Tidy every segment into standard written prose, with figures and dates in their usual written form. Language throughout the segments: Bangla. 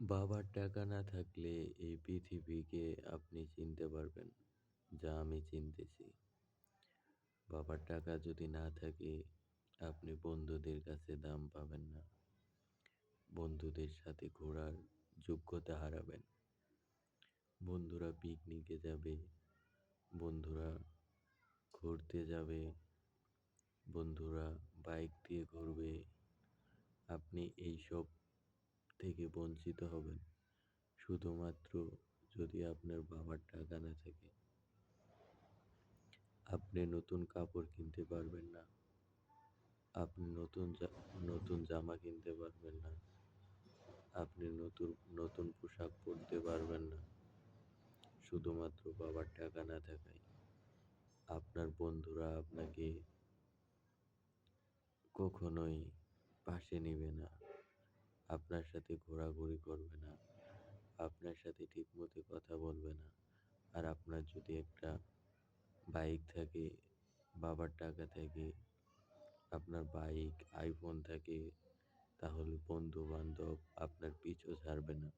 বাবার টাকা না থাকলে এই পৃথিবীকে আপনি চিনতে পারবেন, যা আমি চিনতেছি। বাবার টাকা যদি না থাকে, আপনি বন্ধুদের কাছে দাম পাবেন না। বন্ধুদের সাথে ঘোরার যোগ্যতা হারাবেন। বন্ধুরা পিকনিকে যাবে, বন্ধুরা ঘুরতে যাবে, বন্ধুরা বাইক দিয়ে ঘুরবে। আপনি এইসব থেকে বঞ্চিত হবেন শুধুমাত্র যদি আপনার বাবার টাকা না থাকে। আপনি নতুন কাপড় কিনতে পারবেন না, আপনি নতুন জামা কিনতে পারবেন না, আপনি নতুন নতুন পোশাক পরতে পারবেন না শুধুমাত্র বাবার টাকা না থাকায়। আপনার বন্ধুরা আপনাকে কখনোই পাশে নিবে না, আপনার সাথে ঘোরাঘুরি করবে না, আপনার সাথে ঠিকমতো কথা বলবে না। আর আপনার যদি একটা বাইক থাকে, বাবার টাকা থাকে, আপনার বাইক আইফোন থাকে, তাহলে বন্ধু বান্ধব আপনার পিছু ছাড়বে না।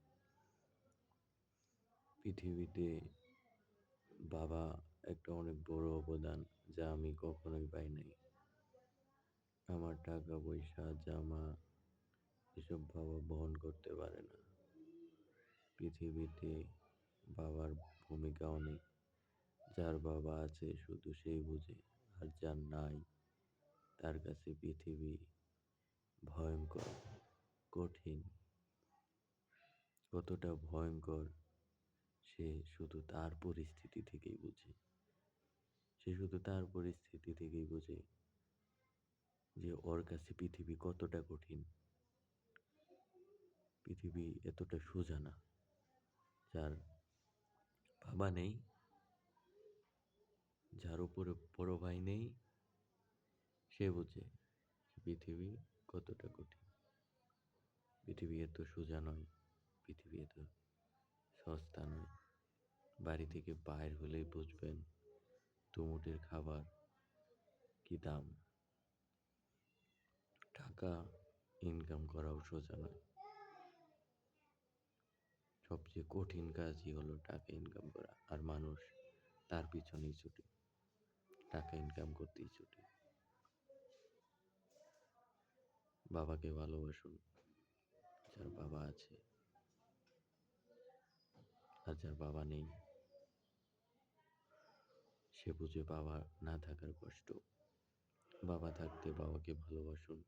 পৃথিবীতে বাবা একটা অনেক বড় অবদান, যা আমি কখনোই পাই নাই। আমার টাকা পয়সা জামা এসব বাবা বহন করতে পারে না। পৃথিবীতে বাবার ভূমিকা অনেক। যার বাবা আছে শুধু সেই বুঝে, আর যার নাই তার কাছে পৃথিবী ভয়ঙ্কর, কঠিন। কতটা ভয়ঙ্কর সে শুধু তার পরিস্থিতি থেকেই বুঝে। সে শুধু তার পরিস্থিতি থেকেই বুঝে যে ওর কাছে পৃথিবী কতটা কঠিন। পৃথিবী এতটা সোজা না। যার বাবা নেই, যার উপরে বড় ভাই নেই, সে বুঝে পৃথিবী কতটা কঠিন। পৃথিবী এত সোজা নয়, পৃথিবী এত সস্তা নয়। বাড়ি থেকে বাইর হলেই বুঝবেন দুমুঠের খাবার কি দাম। টাকা ইনকাম করাও সোজা নয়। সবচেয়ে কঠিন কাজই হলো টাকা ইনকাম করা, আর মানুষ তার পিছনেই ছুটে, টাকা ইনকাম করতেই ছুটে। বাবাকে ভালোবাসুন, যার বাবা আছে। আর যার বাবা নেই, সে বুঝে বাবা না থাকার কষ্ট। বাবা থাকতে বাবাকে ভালোবাসুন।